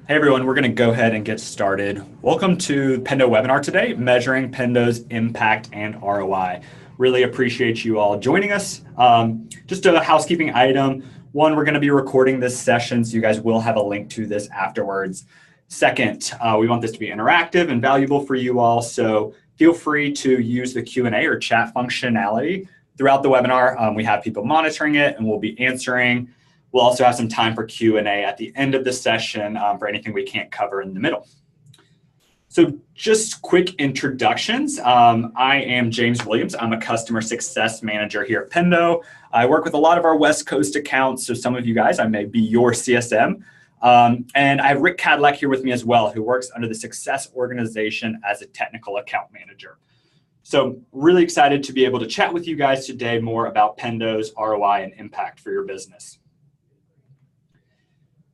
Hey everyone, we're going to go ahead and get started. Welcome to Pendo webinar today, measuring Pendo's impact and ROI. Really appreciate you all joining us. Just a housekeeping item. One, we're going to be recording this session, so you guys will have a link to this afterwards. Second, we want this to be interactive and valuable for you all, so feel free to use the Q&A or chat functionality throughout the webinar. We have people monitoring it and we'll be answering. We'll also have some time for Q&A at the end of the session for anything we can't cover in the middle. So just quick introductions. I am James Williams. I'm a Customer Success Manager here at Pendo. I work with a lot of our West Coast accounts, so some of you guys, I may be your CSM. And I have Rick Kadlac here with me as well, who works under the Success organization as a Technical Account Manager. So really excited to be able to chat with you guys today more about Pendo's ROI and impact for your business.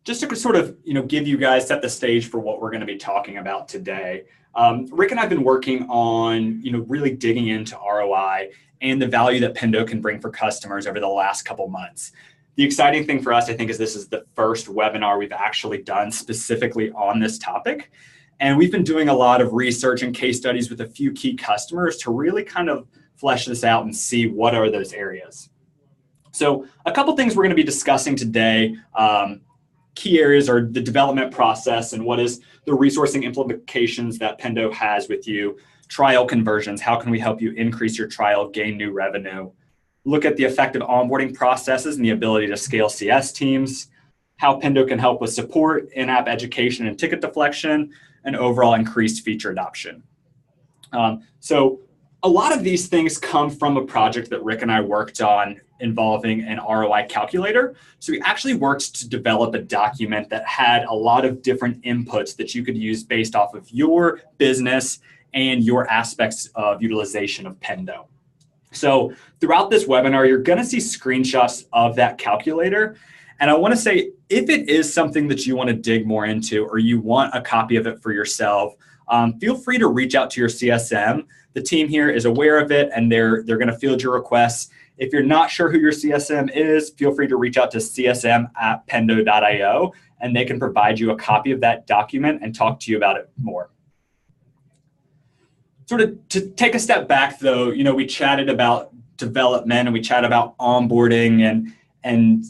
Just to sort of, give you guys, set the stage for what we're going to be talking about today. Rick and I have been working on, really digging into ROI and the value that Pendo can bring for customers over the last couple months. The exciting thing for us, I think, is this is the first webinar we've actually done specifically on this topic. And we've been doing a lot of research and case studies with a few key customers to really kind of flesh this out and see what are those areas. So a couple things we're going to be discussing today. Key areas are the development process and what is the resourcing implications that Pendo has with you, trial conversions, how can we help you increase your trial, gain new revenue, look at the effective onboarding processes and the ability to scale CS teams, how Pendo can help with support, in-app education and ticket deflection, and overall increased feature adoption. So a lot of these things come from a project that Rick and I worked on involving an ROI calculator. So we actually worked to develop a document that had a lot of different inputs that you could use based off of your business and your aspects of utilization of Pendo. So throughout this webinar, you're going to see screenshots of that calculator. And I want to say, if it is something that you want to dig more into or you want a copy of it for yourself, feel free to reach out to your CSM. The team here is aware of it and they're going to field your requests. If you're not sure who your CSM is, feel free to reach out to csm@pendo.io and they can provide you a copy of that document and talk to you about it more. Sort of to take a step back though, we chatted about development and we chatted about onboarding and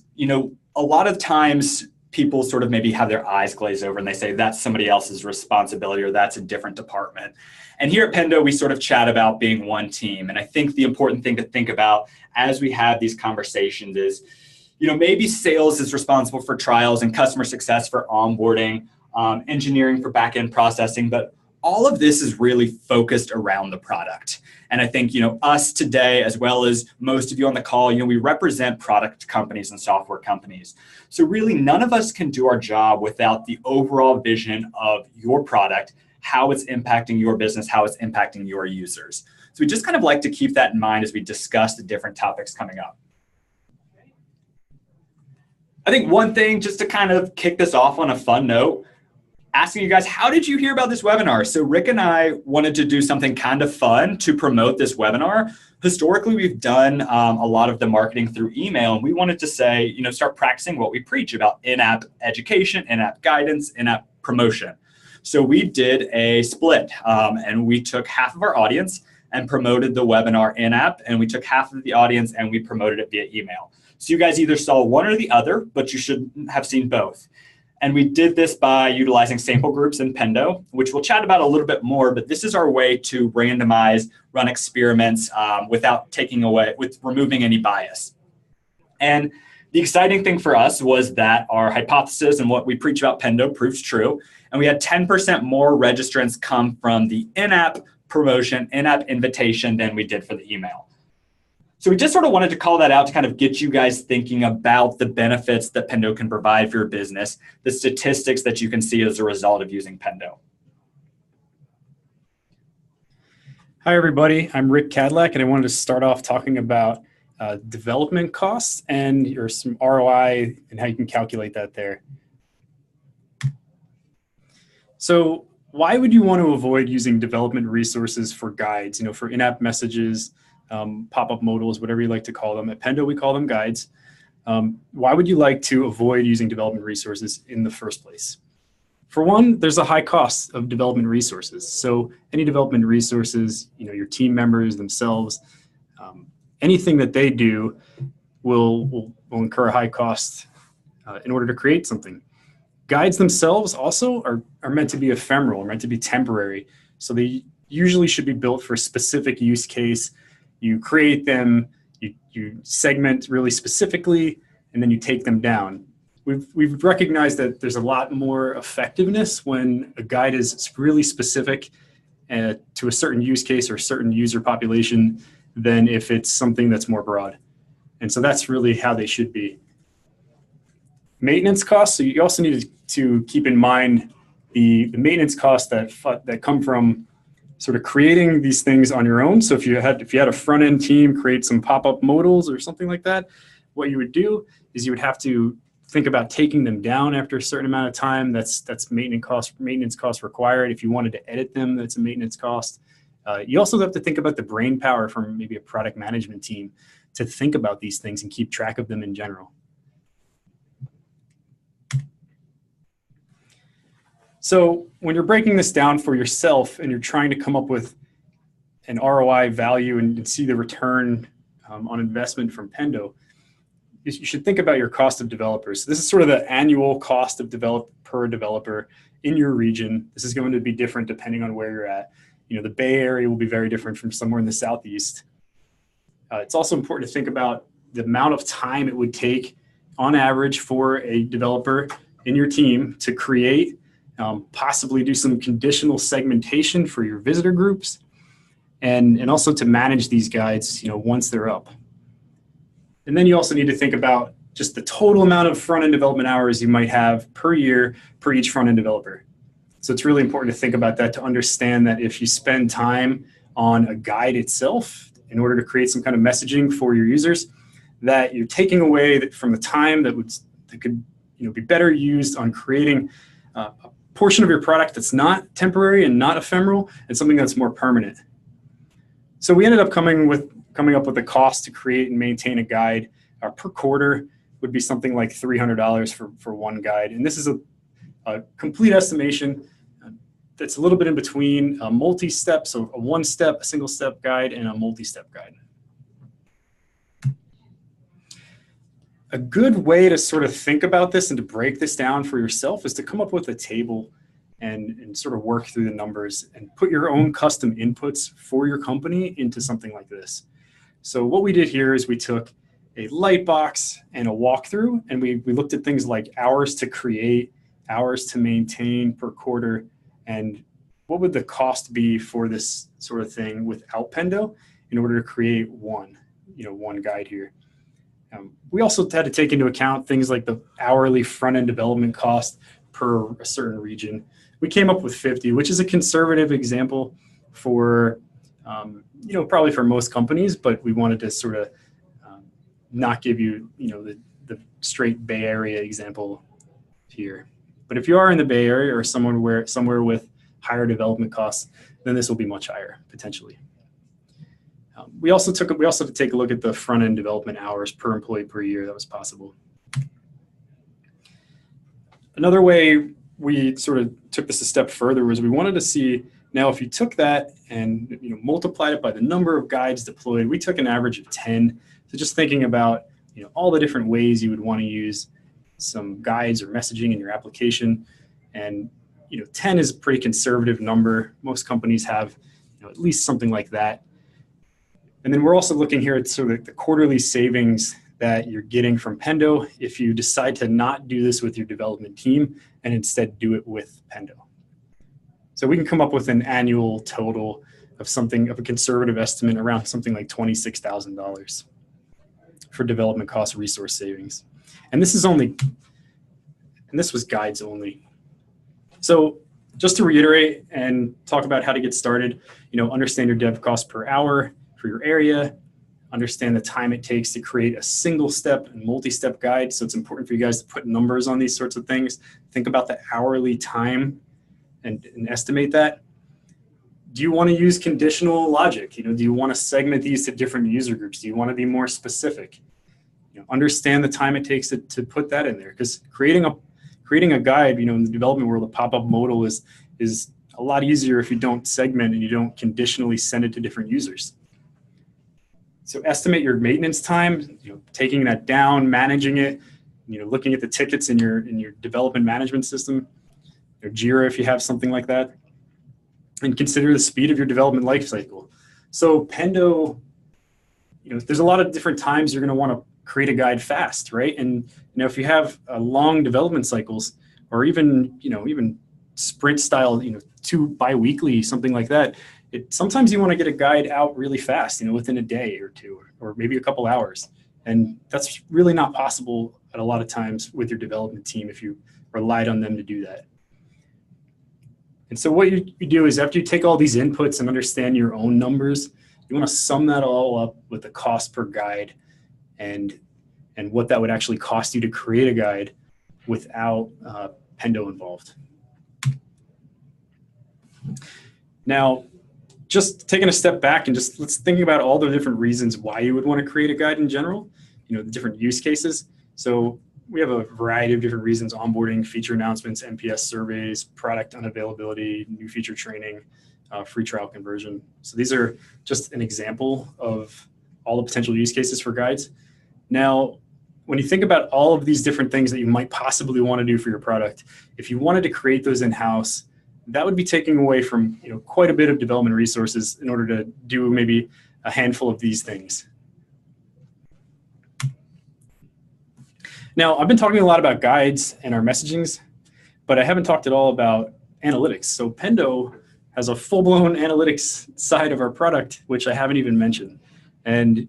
a lot of times people sort of maybe have their eyes glazed over and they say that's somebody else's responsibility or that's a different department. And here at Pendo, we sort of chat about being one team. And I think the important thing to think about as we have these conversations is, maybe sales is responsible for trials and customer success for onboarding, engineering for back-end processing, but all of this is really focused around the product. And I think, us today, as well as most of you on the call, we represent product companies and software companies. So really none of us can do our job without the overall vision of your product, how it's impacting your business, how it's impacting your users. So we just kind of like to keep that in mind as we discuss the different topics coming up. I think one thing, just to kind of kick this off on a fun note, asking you guys, how did you hear about this webinar? So Rick and I wanted to do something kind of fun to promote this webinar. Historically, we've done a lot of the marketing through email, and we wanted to say, start practicing what we preach about in-app education, in-app guidance, in-app promotion. So we did a split, and we took half of our audience and promoted the webinar in-app, and we took half of the audience and we promoted it via email. So you guys either saw one or the other, but you should have seen both. And we did this by utilizing sample groups in Pendo, which we'll chat about a little bit more, but this is our way to randomize, run experiments without removing any bias. And the exciting thing for us was that our hypothesis and what we preach about Pendo proves true. And we had 10% more registrants come from the in-app promotion, in-app invitation than we did for the email. So we just sort of wanted to call that out to kind of get you guys thinking about the benefits that Pendo can provide for your business, the statistics that you can see as a result of using Pendo. Hi, everybody. I'm Rick Kadlac, and I wanted to start off talking about development costs and some ROI and how you can calculate that there. So why would you want to avoid using development resources for guides, for in-app messages, pop-up modules, whatever you like to call them? At Pendo, we call them guides. Why would you like to avoid using development resources in the first place? For one, there's a high cost of development resources. So any development resources, your team members themselves, anything that they do will incur a high cost in order to create something. Guides themselves also are meant to be ephemeral, are meant to be temporary. So they usually should be built for a specific use case. You create them, you segment really specifically, and then you take them down. We've recognized that there's a lot more effectiveness when a guide is really specific to a certain use case or a certain user population than if it's something that's more broad. And so that's really how they should be. Maintenance costs, so you also need to keep in mind the maintenance costs that come from sort of creating these things on your own. So if you had a front-end team create some pop-up modals or something like that, what you would do is you would have to think about taking them down after a certain amount of time. That's maintenance cost required. If you wanted to edit them, that's a maintenance cost. You also have to think about the brain power from maybe a product management team to think about these things and keep track of them in general. So when you're breaking this down for yourself and you're trying to come up with an ROI value and see the return on investment from Pendo, you should think about your cost of developers. So this is sort of the annual cost of per developer in your region. This is going to be different depending on where you're at. The Bay Area will be very different from somewhere in the Southeast. It's also important to think about the amount of time it would take on average for a developer in your team to create, possibly do some conditional segmentation for your visitor groups, and also to manage these guides, once they're up. And then you also need to think about just the total amount of front-end development hours you might have per year per each front-end developer. So it's really important to think about that, to understand that if you spend time on a guide itself in order to create some kind of messaging for your users, that you're taking away from the time that could be better used on creating a portion of your product that's not temporary and not ephemeral, and something that's more permanent. So we ended up coming up with a cost to create and maintain a guide per quarter would be something like $300 for one guide. And this is a complete estimation that's a little bit in between a multi-step, so a one-step, a single-step guide, and a multi-step guide. A good way to sort of think about this and to break this down for yourself is to come up with a table and sort of work through the numbers and put your own custom inputs for your company into something like this. So what we did here is we took a light box and a walkthrough, and we looked at things like hours to create, hours to maintain per quarter, and what would the cost be for this sort of thing without Pendo in order to create one guide here. We also had to take into account things like the hourly front-end development cost per a certain region. We came up with 50, which is a conservative example for, probably for most companies, but we wanted to sort of not give you, the straight Bay Area example here. But if you are in the Bay Area or somewhere with higher development costs, then this will be much higher potentially. We also had to take a look at the front-end development hours per employee per year that was possible. Another way we sort of took this a step further was we wanted to see, now if you took that and multiplied it by the number of guides deployed, we took an average of 10. So just thinking about all the different ways you would want to use some guides or messaging in your application, and 10 is a pretty conservative number. Most companies have at least something like that. And then we're also looking here at sort of the quarterly savings that you're getting from Pendo if you decide to not do this with your development team and instead do it with Pendo. So we can come up with an annual total of a conservative estimate around something like $26,000 for development cost resource savings. And this was guides only. So just to reiterate and talk about how to get started, understand your dev cost per hour for your area, understand the time it takes to create a single step and multi-step guide. So it's important for you guys to put numbers on these sorts of things. Think about the hourly time and estimate that. Do you want to use conditional logic? Do you want to segment these to different user groups? Do you want to be more specific? Understand the time it takes to put that in there, because creating creating a guide, in the development world, a pop-up modal is a lot easier if you don't segment and you don't conditionally send it to different users. So estimate your maintenance time, taking that down, managing it, looking at the tickets in your development management system, or Jira if you have something like that, and consider the speed of your development lifecycle. So Pendo, there's a lot of different times you're going to want to create a guide fast, right? And if you have long development cycles, or even sprint style, 2 bi-weekly, something like that, sometimes you want to get a guide out really fast, within a day or 2, or maybe a couple hours. And that's really not possible at a lot of times with your development team if you relied on them to do that. And so what you do is, after you take all these inputs and understand your own numbers, you want to sum that all up with the cost per guide and what that would actually cost you to create a guide without Pendo involved. Now, just taking a step back and let's think about all the different reasons why you would want to create a guide in general, the different use cases. So we have a variety of different reasons: onboarding, feature announcements, NPS surveys, product unavailability, new feature training, free trial conversion. So these are just an example of all the potential use cases for guides. Now, when you think about all of these different things that you might possibly want to do for your product, if you wanted to create those in-house, that would be taking away from quite a bit of development resources in order to do maybe a handful of these things. Now, I've been talking a lot about guides and our messagings, but I haven't talked at all about analytics. So Pendo has a full-blown analytics side of our product, which I haven't even mentioned. And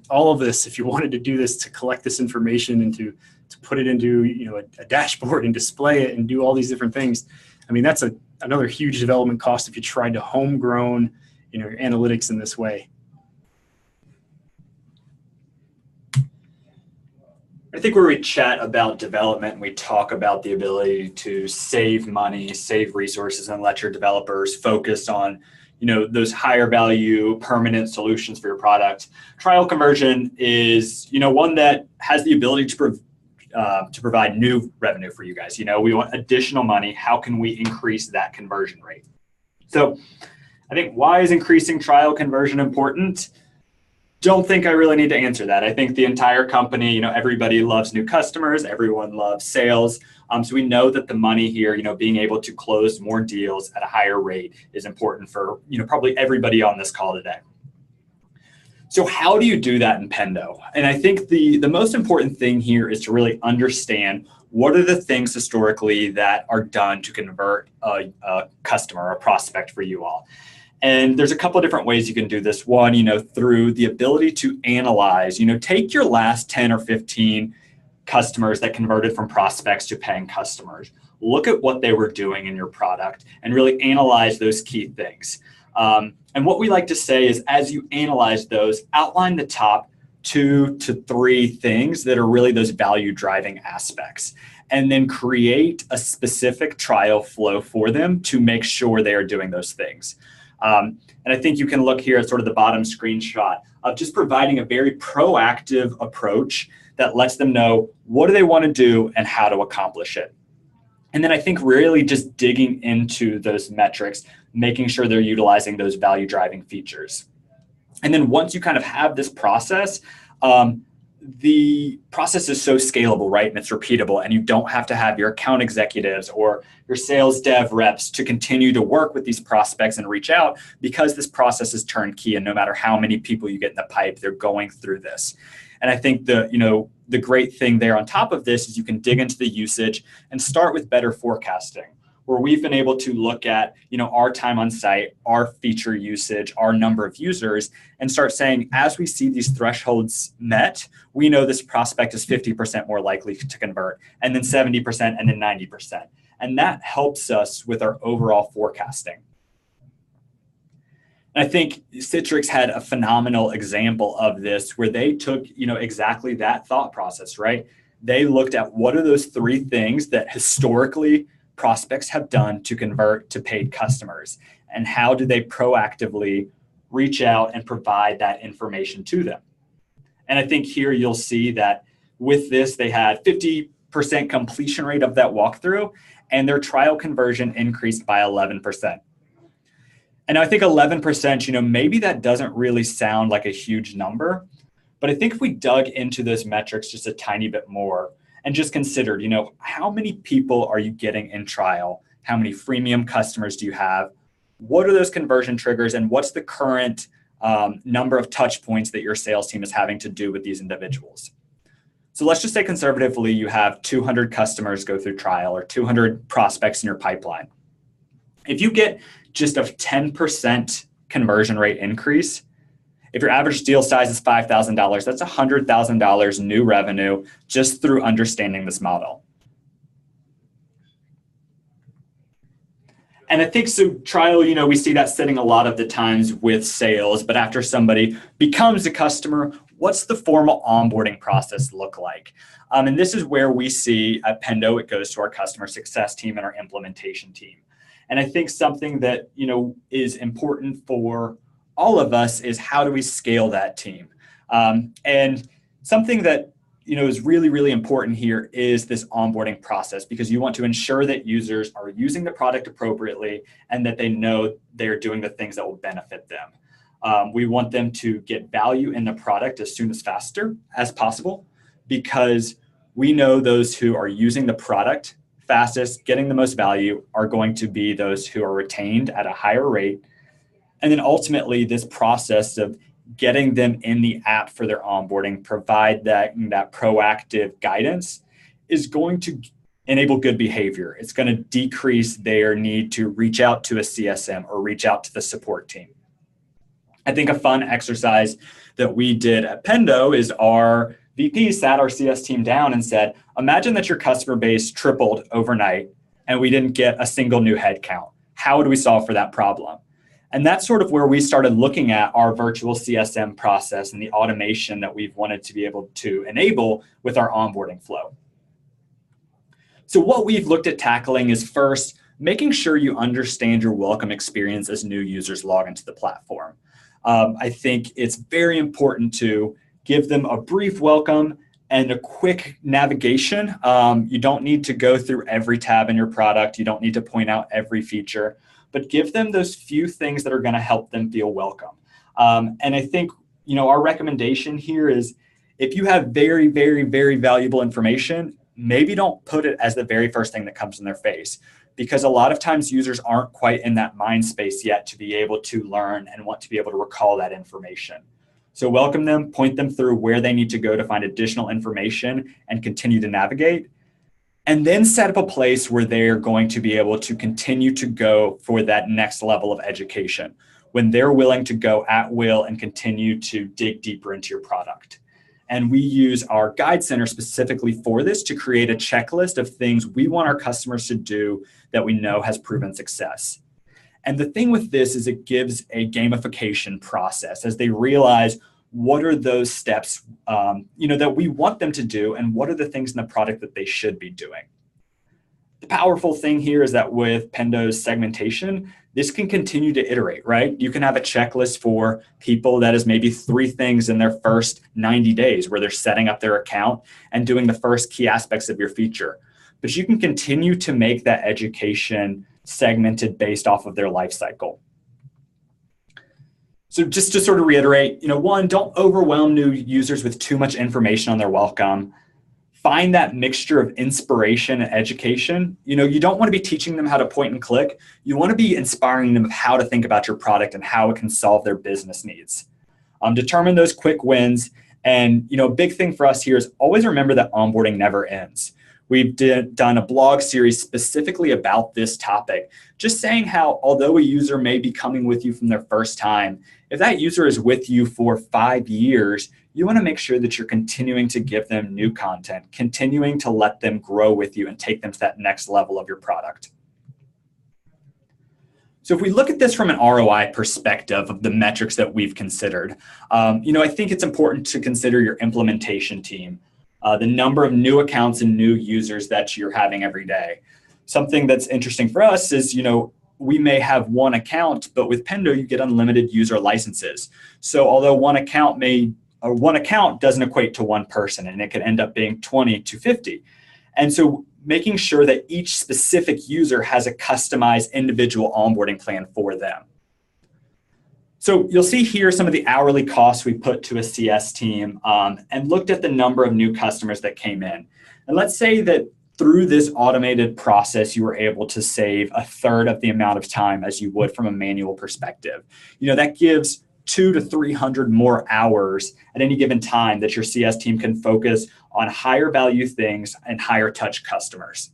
all of this, if you wanted to do this, to collect this information and to put it into a dashboard and display it and do all these different things, that's another huge development cost if you tried to homegrown your analytics in this way. I think where we chat about development and we talk about the ability to save money, save resources, and let your developers focus on those higher value permanent solutions for your product. Trial conversion is one that has the ability to provide new revenue for you guys. We want additional money. How can we increase that conversion rate? So I think, why is increasing trial conversion important? Don't think I really need to answer that. I think the entire company, everybody loves new customers. Everyone loves sales. So we know that the money here, being able to close more deals at a higher rate is important for, probably everybody on this call today. So how do you do that in Pendo? And I think the most important thing here is to really understand what are the things historically that are done to convert a customer, a prospect for you all. And there's a couple of different ways you can do this. One, through the ability to analyze, take your last 10 or 15 customers that converted from prospects to paying customers. Look at what they were doing in your product and really analyze those key things. And what we like to say is, as you analyze those, outline the top 2 to 3 things that are really those value driving aspects, and then create a specific trial flow for them to make sure they are doing those things. And I think you can look here at sort of the bottom screenshot of just providing a very proactive approach that lets them know what do they want to do and how to accomplish it. And then I think really just digging into those metrics, making sure they're utilizing those value driving features. And then once you kind of have this process, the process is so scalable, right? And it's repeatable, and you don't have to have your account executives or your sales dev reps to continue to work with these prospects and reach out, because this process is turnkey, and no matter how many people you get in the pipe, they're going through this. And I think the great thing there on top of this is you can dig into the usage and start with better forecasting, where we've been able to look at, our time on site, our feature usage, our number of users, and start saying, as we see these thresholds met, we know this prospect is 50% more likely to convert, and then 70%, and then 90%. And that helps us with our overall forecasting. And I think Citrix had a phenomenal example of this, where they took, exactly that thought process, right? They looked at what are those 3 things that historically prospects have done to convert to paid customers, and how do they proactively reach out and provide that information to them. And I think here you'll see that with this, they had 50 completion rate of that walkthrough, and their trial conversion increased by 11%. And I think 11%, maybe that doesn't really sound like a huge number, but I think if we dug into those metrics just a tiny bit more and just considered, how many people are you getting in trial? How many freemium customers do you have? What are those conversion triggers, and what's the current number of touch points that your sales team is having to do with these individuals? So let's just say conservatively, you have 200 customers go through trial or 200 prospects in your pipeline. If you get just a 10% conversion rate increase, if your average deal size is $5,000, that's $100,000 new revenue just through understanding this model. And I think so trial, we see that sitting a lot of the times with sales, but after somebody becomes a customer, what's the formal onboarding process look like? And this is where we see at Pendo, it goes to our customer success team and our implementation team. And I think something that, is important for all of us is how do we scale that team? And something that, is really, really important here is this onboarding process, because you want to ensure that users are using the product appropriately and that they know they're doing the things that will benefit them. We want them to get value in the product as soon as faster as possible, because we know those who are using the product fastest, getting the most value, are going to be those who are retained at a higher rate. And then ultimately, this process of getting them in the app for their onboarding, provide that proactive guidance, is going to enable good behavior. It's going to decrease their need to reach out to a CSM or reach out to the support team. I think a fun exercise that we did at Pendo is our VP sat our CS team down and said, imagine that your customer base tripled overnight and we didn't get a single new head count. How would we solve for that problem? And that's sort of where we started looking at our virtual CSM process and the automation that we've wanted to be able to enable with our onboarding flow. So what we've looked at tackling is first, making sure you understand your welcome experience as new users log into the platform. I think it's very important to give them a brief welcome and a quick navigation. You don't need to go through every tab in your product. You don't need to point out every feature, but give them those few things that are going to help them feel welcome. And I think, our recommendation here is if you have very, very, very valuable information, maybe don't put it as the very first thing that comes in their face, because a lot of times users aren't quite in that mind space yet to be able to learn and want to be able to recall that information. So welcome them, point them through where they need to go to find additional information and continue to navigate. And then set up a place where they're going to be able to continue to go for that next level of education, when they're willing to go at will and continue to dig deeper into your product. And we use our Guide Center specifically for this to create a checklist of things we want our customers to do that we know has proven success. And the thing with this is it gives a gamification process as they realize what are those steps that we want them to do, and what are the things in the product that they should be doing. The powerful thing here is that with Pendo's segmentation, this can continue to iterate, right? You can have a checklist for people that is maybe 3 things in their first 90 days where they're setting up their account and doing the first key aspects of your feature. But you can continue to make that education segmented based off of their life cycle. So just to sort of reiterate, 1, don't overwhelm new users with too much information on their welcome. Find that mixture of inspiration and education. You don't want to be teaching them how to point and click. You want to be inspiring them of how to think about your product and how it can solve their business needs. Determine those quick wins. And, a big thing for us here is always remember that onboarding never ends. We've done a blog series specifically about this topic, just saying how although a user may be coming with you from their first time, if that user is with you for 5 years, you want to make sure that you're continuing to give them new content, continuing to let them grow with you and take them to that next level of your product. So if we look at this from an ROI perspective of the metrics that we've considered, I think it's important to consider your implementation team. The number of new accounts and new users that you're having every day. Something that's interesting for us is, we may have 1 account, but with Pendo, you get unlimited user licenses. So although one account doesn't equate to 1 person, and it could end up being 20 to 50. And so making sure that each specific user has a customized individual onboarding plan for them. So you'll see here some of the hourly costs we put to a CS team and looked at the number of new customers that came in. And let's say that through this automated process, you were able to save a third of the amount of time as you would from a manual perspective. That gives 200 to 300 more hours at any given time that your CS team can focus on higher value things and higher touch customers.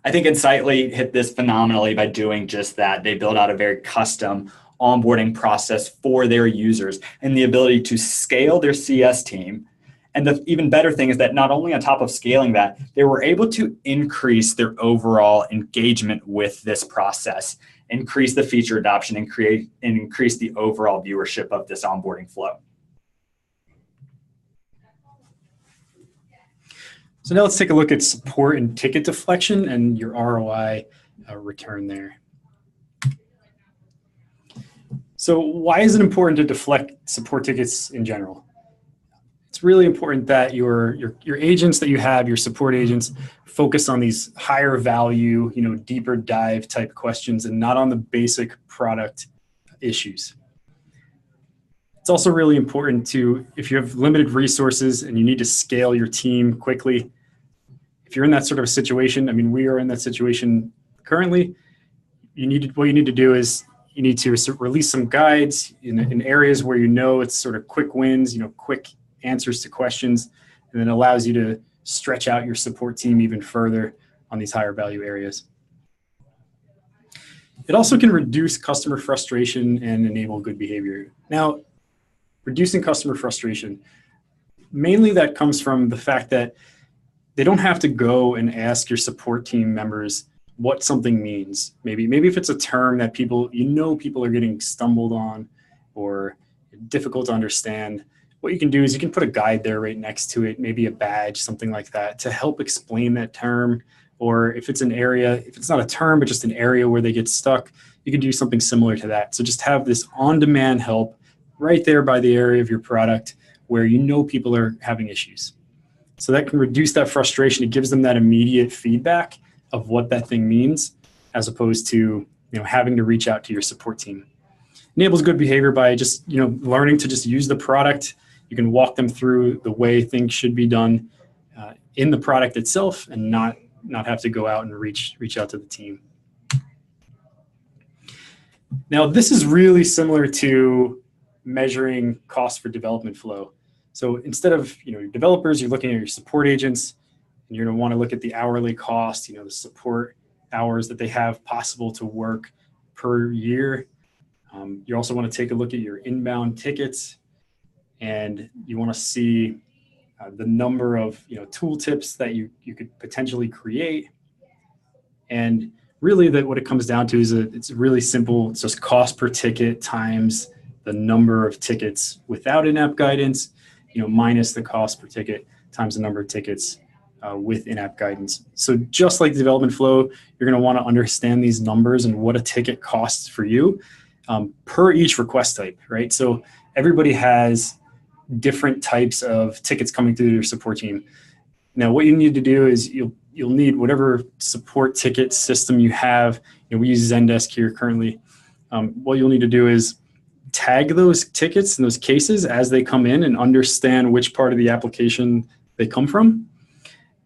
I think Insightly hit this phenomenally by doing just that. They built out a very custom onboarding process for their users and the ability to scale their CS team. And the even better thing is that not only on top of scaling that, they were able to increase their overall engagement with this process, increase the feature adoption, and increase the overall viewership of this onboarding flow. So now let's take a look at support and ticket deflection and your ROI return there. So why is it important to deflect support tickets in general? It's really important that your agents that you have, your support agents, focus on these higher value, deeper dive type questions and not on the basic product issues. It's also really important to, if you have limited resources and you need to scale your team quickly, if you're in that sort of a situation, we are in that situation currently, what you need to do is you need to release some guides in areas where it's sort of quick wins, quick answers to questions, and then allows you to stretch out your support team even further on these higher value areas. It also can reduce customer frustration and enable good behavior. Now, reducing customer frustration, mainly that comes from the fact that they don't have to go and ask your support team members what something means. Maybe if it's a term that people are getting stumbled on or difficult to understand, what you can do is you can put a guide there right next to it, maybe a badge, something like that, to help explain that term. Or if it's an area, if it's not a term, but just an area where they get stuck, you can do something similar to that. So just have this on-demand help right there by the area of your product where people are having issues. So that can reduce that frustration. It gives them that immediate feedback of what that thing means, as opposed to having to reach out to your support team. Enables good behavior by just learning to just use the product. You can walk them through the way things should be done in the product itself, and not have to go out and reach out to the team. Now, this is really similar to measuring cost for development flow. So instead of your developers, you're looking at your support agents, and you're going to want to look at the hourly cost, the support hours that they have possible to work per year. You also want to take a look at your inbound tickets, and you want to see the number of tooltips that you could potentially create. And really what it comes down to is it's really simple. It's just cost per ticket times the number of tickets without in-app guidance, minus the cost per ticket times the number of tickets with in-app guidance. So just like the development flow, you're going to want to understand these numbers and what a ticket costs for you per each request type, right? So everybody has different types of tickets coming through your support team. Now, what you need to do is you'll need whatever support ticket system you have. We use Zendesk here currently. What you'll need to do is tag those tickets and those cases as they come in and understand which part of the application they come from.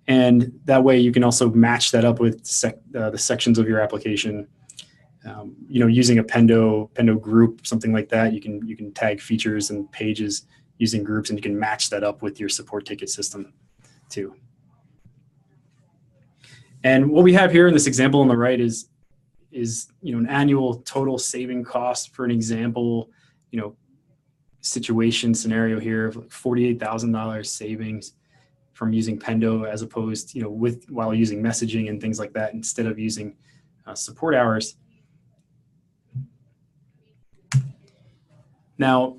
And that way you can also match that up with the sections of your application. Using a Pendo group, something like that, you can tag features and pages using groups, and you can match that up with your support ticket system too. And what we have here in this example on the right is an annual total saving cost for an example, situation scenario here of like $48,000 savings from using Pendo, as opposed, while using messaging and things like that instead of using support hours. Now,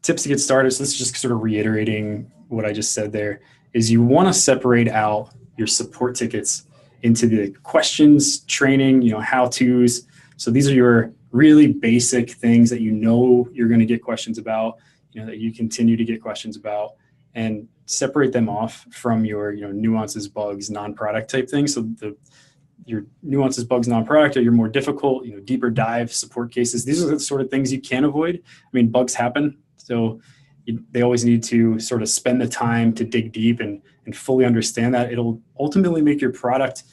tips to get started, so this is just sort of reiterating what I just said there, is you want to separate out your support tickets into the questions, training, how-tos. So these are your really basic things that you're going to get questions about, that you continue to get questions about. and separate them off from your nuances, bugs, non-product type things. So your nuances, bugs, non-product are your more difficult, deeper dive support cases. These are the sort of things you can avoid. I mean, bugs happen, so they always need to sort of spend the time to dig deep and fully understand that. It'll ultimately make your product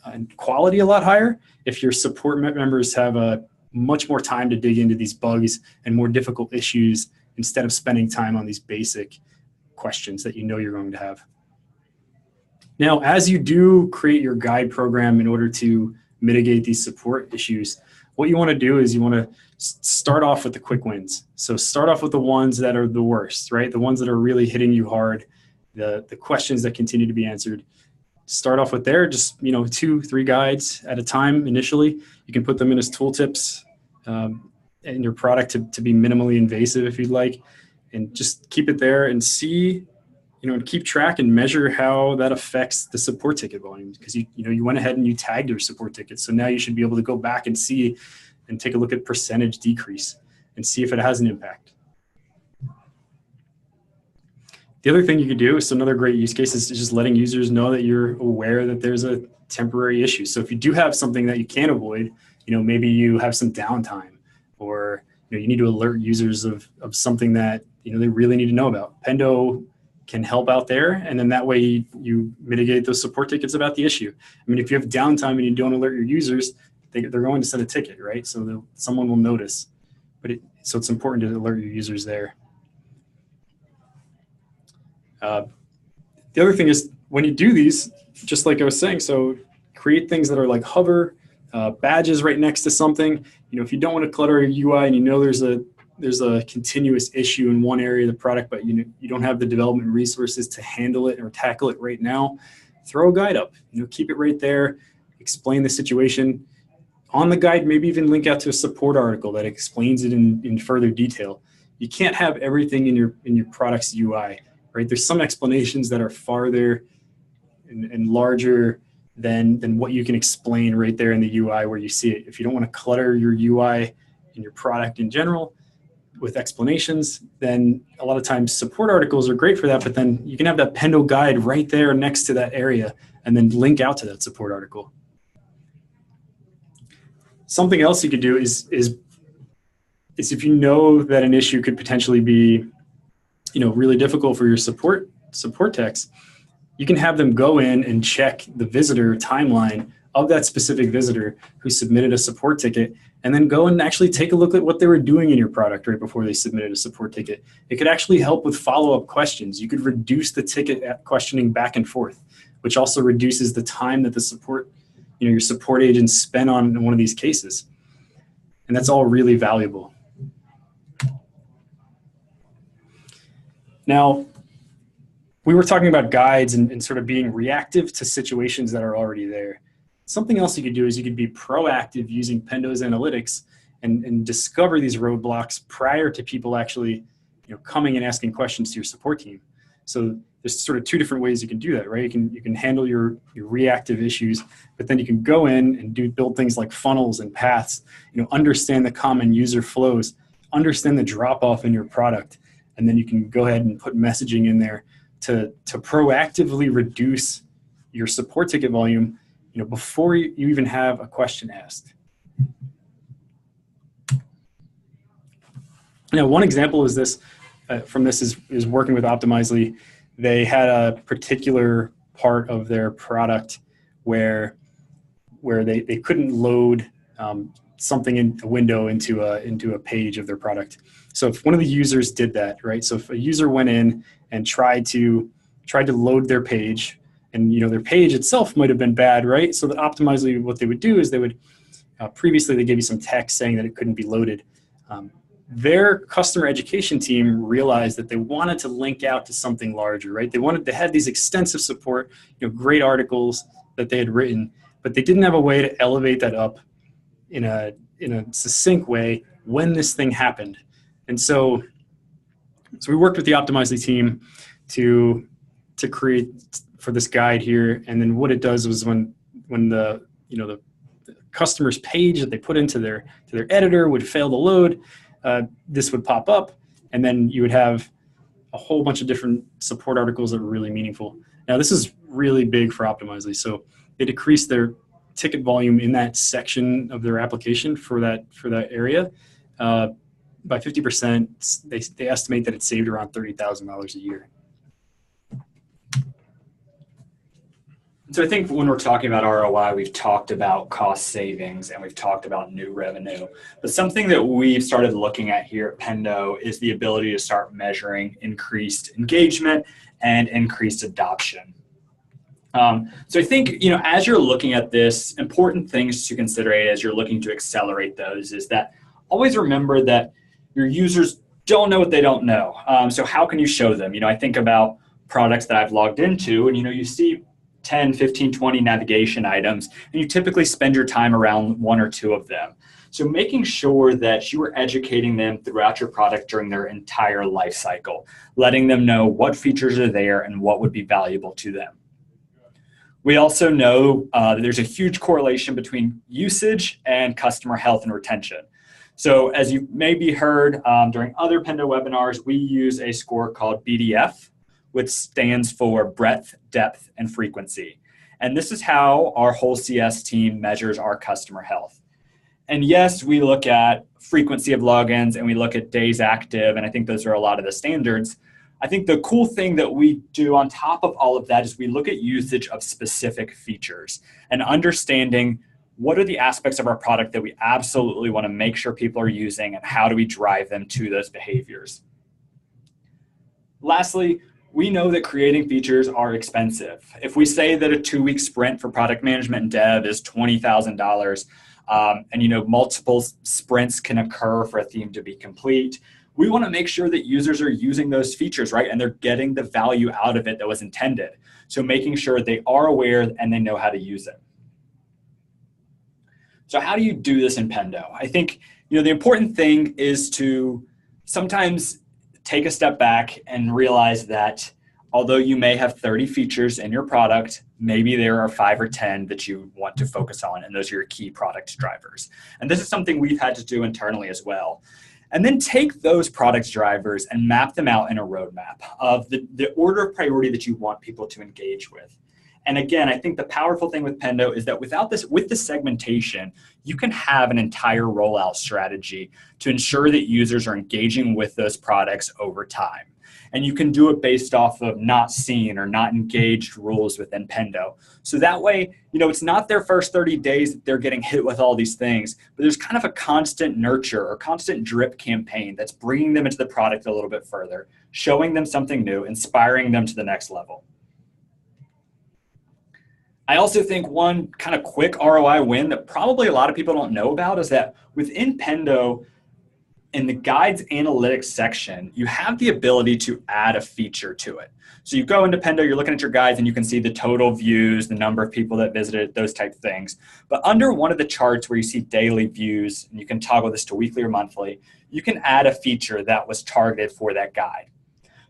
and quality a lot higher if your support members have a much more time to dig into these bugs and more difficult issues instead of spending time on these basic questions that you're going to have. Now, as you do create your guide program in order to mitigate these support issues, what you want to do is you want to start off with the quick wins. So start off with the ones that are the worst, right? The ones that are really hitting you hard, the questions that continue to be answered. Start off with there, just 2-3 guides at a time initially. You can put them in as tooltips in your product to be minimally invasive if you'd like, and just keep it there and see, and keep track and measure how that affects the support ticket volume, because you went ahead and you tagged your support tickets. So now you should be able to go back and see and take a look at percentage decrease and see if it has an impact. The other thing you could do, so another great use case, is just letting users know that you're aware that there's a temporary issue. So if you do have something that you can't avoid, maybe you have some downtime, or you need to alert users of something that they really need to know about. Pendo can help out there, and then that way you mitigate those support tickets about the issue. I mean, if you have downtime and you don't alert your users, they're going to send a ticket, right? So someone will notice. So it's important to alert your users there. The other thing is, when you do these, just like I was saying, so create things that are like hover, badges right next to something. If you don't want to clutter your UI and there's a continuous issue in one area of the product, but you don't have the development resources to handle it or tackle it right now, throw a guide up. Keep it right there, explain the situation. On the guide, maybe even link out to a support article that explains it in further detail. You can't have everything in your product's UI, right? There's some explanations that are farther and larger than what you can explain right there in the UI where you see it. If you don't want to clutter your UI and your product in general with explanations, then a lot of times support articles are great for that, but then you can have that Pendo guide right there next to that area and then link out to that support article. Something else you could do is if you know that an issue could potentially be really difficult for your support techs, you can have them go in and check the visitor timeline of that specific visitor who submitted a support ticket, and then go and actually take a look at what they were doing in your product right before they submitted a support ticket. It could actually help with follow-up questions. You could reduce the ticket questioning back and forth, which also reduces the time that the support, your support agents spend on one of these cases. And that's all really valuable. Now, we were talking about guides and sort of being reactive to situations that are already there. Something else you could do is you could be proactive using Pendo's analytics and discover these roadblocks prior to people actually coming and asking questions to your support team. So there's sort of 2 different ways you can do that, right? You can handle your reactive issues, but then you can go in and build things like funnels and paths, understand the common user flows, understand the drop-off in your product, and then you can go ahead and put messaging in there to proactively reduce your support ticket volume, before you even have a question asked. Now, one example is this, from this is working with Optimizely. They had a particular part of their product where they couldn't load something in a window into a page of their product. So if one of the users did that, right? So if a user went in and tried to load their page, and their page itself might have been bad, right? So that Optimizely, what they would do is they would previously they gave you some text saying that it couldn't be loaded. Their customer education team realized that they wanted to link out to something larger, right? They had these extensive support, great articles that they had written, but they didn't have a way to elevate that up in a succinct way when this thing happened. And so we worked with the Optimizely team to create for this guide here. And then what it does was when the customer's page that they put into their editor would fail to load, this would pop up, and then you would have a whole bunch of different support articles that were really meaningful. Now, this is really big for Optimizely. So they decreased their ticket volume in that section of their application for that area by 50%. They estimate that it saved around $30,000 a year. So I think when we're talking about ROI, we've talked about cost savings and we've talked about new revenue. But something that we've started looking at here at Pendo is the ability to start measuring increased engagement and increased adoption. So I think, as you're looking at this, important things to consider as you're looking to accelerate those is that always remember that your users don't know what they don't know. So how can you show them? I think about products that I've logged into and, you see 10, 15, 20 navigation items, and you typically spend your time around one or two of them. So making sure that you are educating them throughout your product during their entire life cycle, letting them know what features are there and what would be valuable to them. We also know that there's a huge correlation between usage and customer health and retention. So as you maybe heard during other Pendo webinars, we use a score called BDF, which stands for breadth, depth, and frequency. And this is how our whole CS team measures our customer health. And yes, we look at frequency of logins and we look at days active, and I think those are a lot of the standards. I think the cool thing that we do on top of all of that is we look at usage of specific features and understanding what are the aspects of our product that we absolutely want to make sure people are using and how do we drive them to those behaviors. Lastly, we know that creating features are expensive. If we say that a 2-week sprint for product management and dev is $20,000, and multiple sprints can occur for a theme to be complete, we want to make sure that users are using those features, right? And they're getting the value out of it that was intended. So making sure they are aware and they know how to use it. So how do you do this in Pendo? I think, the important thing is to sometimes take a step back and realize that although you may have 30 features in your product, maybe there are 5 or 10 that you want to focus on, and those are your key product drivers. And this is something we've had to do internally as well. And then take those product drivers and map them out in a roadmap of the order of priority that you want people to engage with. And again, I think the powerful thing with Pendo is that with the segmentation, you can have an entire rollout strategy to ensure that users are engaging with those products over time. And you can do it based off of not seen or not engaged rules within Pendo. So that way, it's not their first 30 days that they're getting hit with all these things, but there's kind of a constant nurture or constant drip campaign that's bringing them into the product a little bit further, showing them something new, inspiring them to the next level. I also think one kind of quick ROI win that probably a lot of people don't know about is that within Pendo, in the guides analytics section, you have the ability to add a feature to it. So you go into Pendo, you're looking at your guides and you can see the total views, the number of people that visited, those type of things. But under one of the charts where you see daily views, and you can toggle this to weekly or monthly, you can add a feature that was targeted for that guide.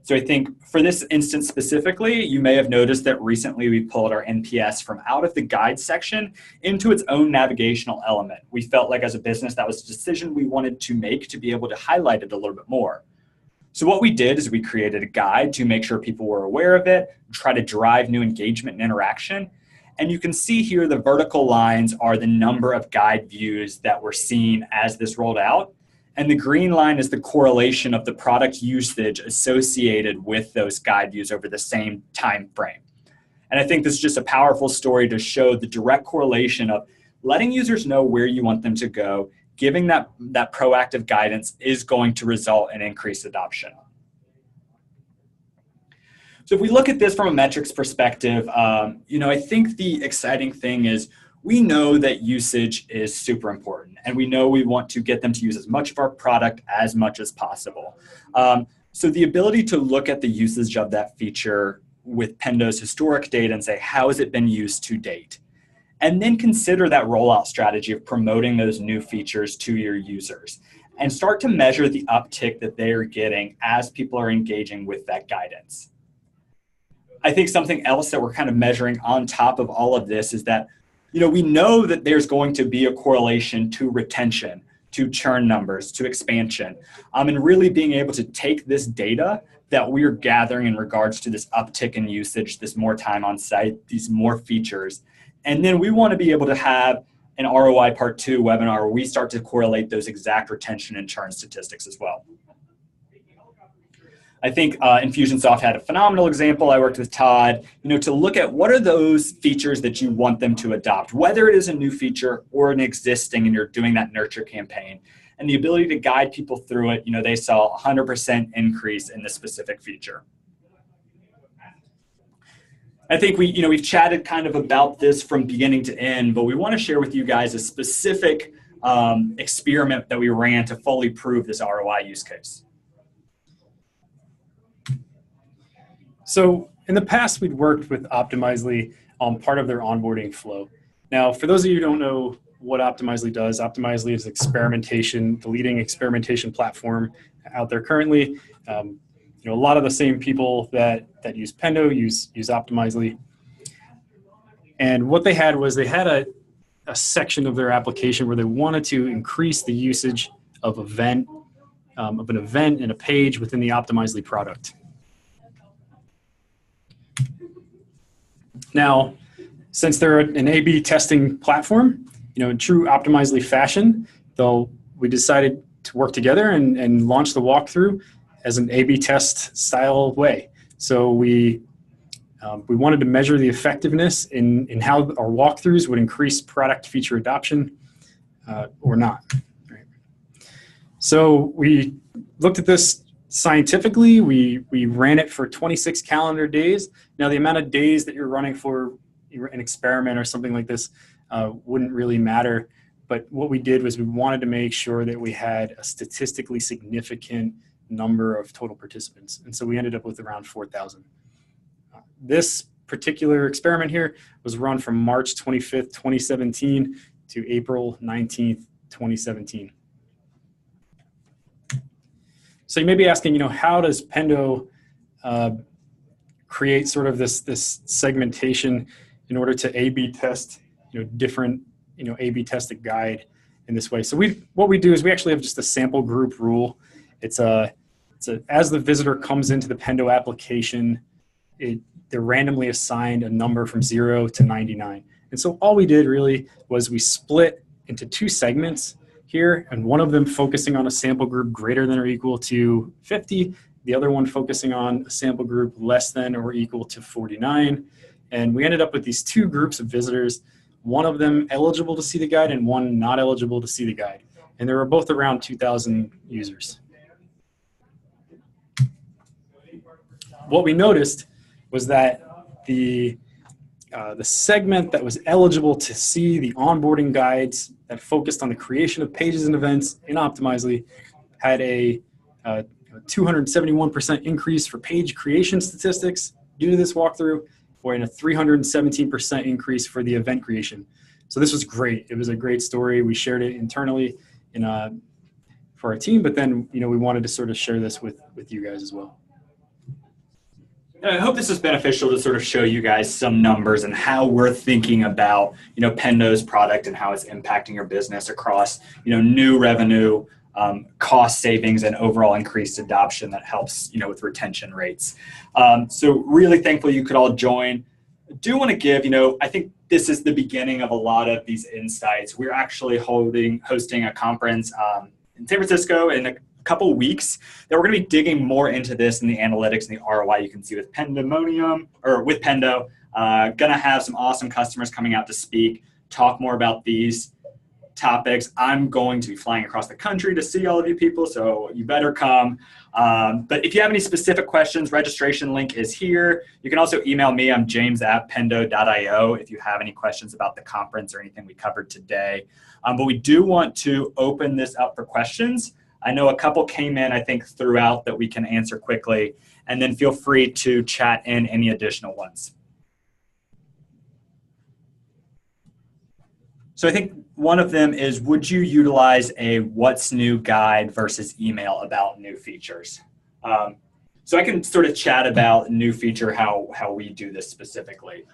So I think for this instance specifically, you may have noticed that recently we pulled our NPS from out of the guide section into its own navigational element. We felt like as a business, that was a decision we wanted to make to be able to highlight it a little bit more. So what we did is we created a guide to make sure people were aware of it, try to drive new engagement and interaction. And you can see here the vertical lines are the number of guide views that were seen as this rolled out. And the green line is the correlation of the product usage associated with those guide views over the same time frame. And I think this is just a powerful story to show the direct correlation of letting users know where you want them to go, giving that proactive guidance is going to result in increased adoption. So if we look at this from a metrics perspective, I think the exciting thing is we know that usage is super important, and we know we want to get them to use as much of our product as much as possible. So the ability to look at the usage of that feature with Pendo's historic data and say, how has it been used to date? And then consider that rollout strategy of promoting those new features to your users and start to measure the uptick that they are getting as people are engaging with that guidance. I think something else that we're kind of measuring on top of all of this is that we know that there's going to be a correlation to retention, to churn numbers, to expansion, and really being able to take this data, that we are gathering in regards to this uptick in usage, this more time on site, these more features. And then we want to be able to have an ROI Part 2 webinar where we start to correlate those exact retention and churn statistics as well. I think Infusionsoft had a phenomenal example. I worked with Todd, to look at what are those features that you want them to adopt, whether it is a new feature or an existing, and you're doing that nurture campaign. And the ability to guide people through it, they saw 100% increase in this specific feature. I think we've chatted kind of about this from beginning to end, but we want to share with you guys a specific experiment that we ran to fully prove this ROI use case. So in the past, we'd worked with Optimizely on part of their onboarding flow. Now, for those of you who don't know what Optimizely does, Optimizely is experimentation, the leading experimentation platform out there currently. A lot of the same people that use Pendo use Optimizely. And what they had was they had a section of their application where they wanted to increase the usage of an event and a page within the Optimizely product. Now, since they're an A/B testing platform, in true Optimizely fashion, we decided to work together and launch the walkthrough as an A/B test style way. So we wanted to measure the effectiveness in how our walkthroughs would increase product feature adoption or not. Right. So we looked at this scientifically. We ran it for 26 calendar days. Now, the amount of days that you're running for an experiment or something like this wouldn't really matter. But what we did was we wanted to make sure that we had a statistically significant number of total participants. And so we ended up with around 4,000. This particular experiment here was run from March 25th, 2017 to April 19th, 2017. So you may be asking, how does Pendo create sort of this segmentation in order to A/B test, different, A/B test a guide in this way? So what we do is we actually have just a sample group rule. It's as the visitor comes into the Pendo application, they're randomly assigned a number from 0 to 99. And so all we did really was we split into 2 segments here, and one of them focusing on a sample group greater than or equal to 50, the other one focusing on a sample group less than or equal to 49. And we ended up with these 2 groups of visitors, one of them eligible to see the guide and one not eligible to see the guide. And they were both around 2,000 users. What we noticed was that the segment that was eligible to see the onboarding guides that focused on the creation of pages and events in Optimizely had a 271% increase for page creation statistics due to this walkthrough, or in a 317% increase for the event creation. So this was great. It was a great story. We shared it internally for our team, but then we wanted to sort of share this with you guys as well. I hope this is beneficial to sort of show you guys some numbers and how we're thinking about, Pendo's product and how it's impacting your business across, new revenue, cost savings, and overall increased adoption that helps, with retention rates. So really thankful you could all join. I do want to give, I think this is the beginning of a lot of these insights. We're actually hosting a conference in San Francisco in a couple weeks that we're going to be digging more into this and the analytics and the ROI you can see with MONIUM or with Pendo. Going to have some awesome customers coming out to speak, talk more about these topics. I'm going to be flying across the country to see all of you people, so you better come. But if you have any specific questions, registration link is here. You can also email me. I'm james@pendo.io if you have any questions about the conference or anything we covered today. But we do want to open this up for questions. I know a couple came in, I think, throughout that we can answer quickly, and then feel free to chat in any additional ones. So I think one of them is, would you utilize a what's new guide versus email about new features? So I can sort of chat about new feature, how we do this specifically.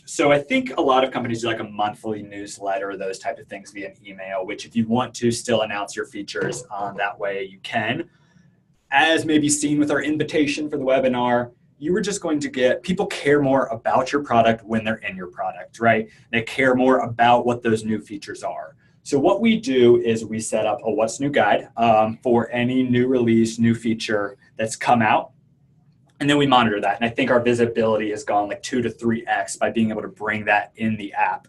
So I think a lot of companies do like a monthly newsletter, those type of things via email, which if you want to still announce your features that way, you can. as maybe seen with our invitation for the webinar, you were just going to get, people care more about your product when they're in your product, right? They care more about what those new features are. So what we do is we set up a what's new guide for any new release, new feature that's come out. And then we monitor that. And I think our visibility has gone like 2 to 3x by being able to bring that in the app.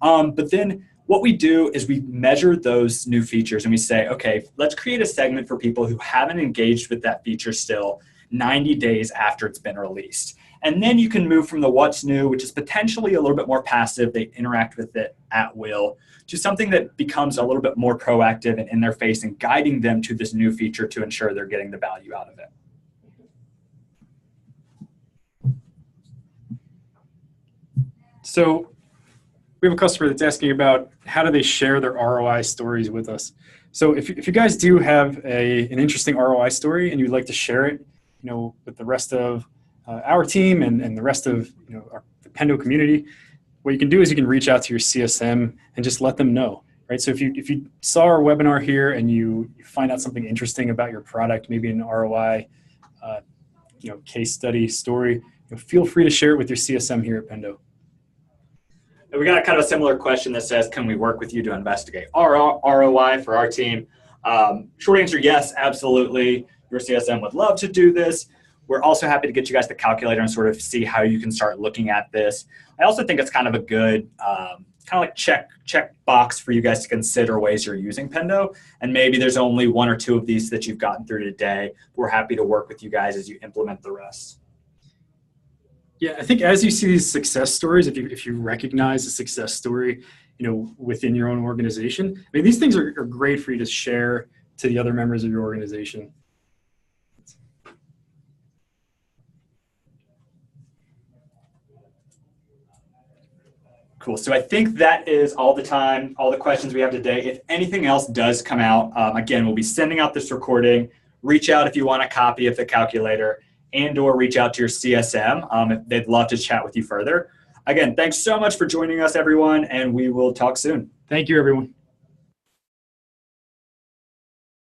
But then what we do is we measure those new features and we say, okay, let's create a segment for people who haven't engaged with that feature still 90 days after it's been released. And then you can move from the what's new, which is potentially a little bit more passive, they interact with it at will, to something that becomes a little bit more proactive and in their face and guiding them to this new feature to ensure they're getting the value out of it. So we have a customer that's asking about how do they share their ROI stories with us. So if you guys do have an interesting ROI story and you'd like to share it, with the rest of our team and the rest of the Pendo community, what you can do is you can reach out to your CSM and just let them know, right? So if you saw our webinar here and you find out something interesting about your product, maybe an ROI, case study story, feel free to share it with your CSM here at Pendo. We got kind of a similar question that says, can we work with you to investigate ROI for our team? Short answer, yes, absolutely. Your CSM would love to do this. We're also happy to get you guys the calculator and sort of see how you can start looking at this. I also think it's kind of a good kind of like check box for you guys to consider ways you're using Pendo. And maybe there's only 1 or 2 of these that you've gotten through today. We're happy to work with you guys as you implement the rest. Yeah, I think as you see these success stories, if you recognize a success story, within your own organization, I mean, these things are great for you to share to the other members of your organization. Cool. So I think that is all the time, all the questions we have today. If anything else does come out, again, we'll be sending out this recording. Reach out if you want a copy of the calculator, and/or reach out to your CSM if they'd love to chat with you further. Again, thanks so much for joining us, everyone, and we will talk soon. Thank you, everyone.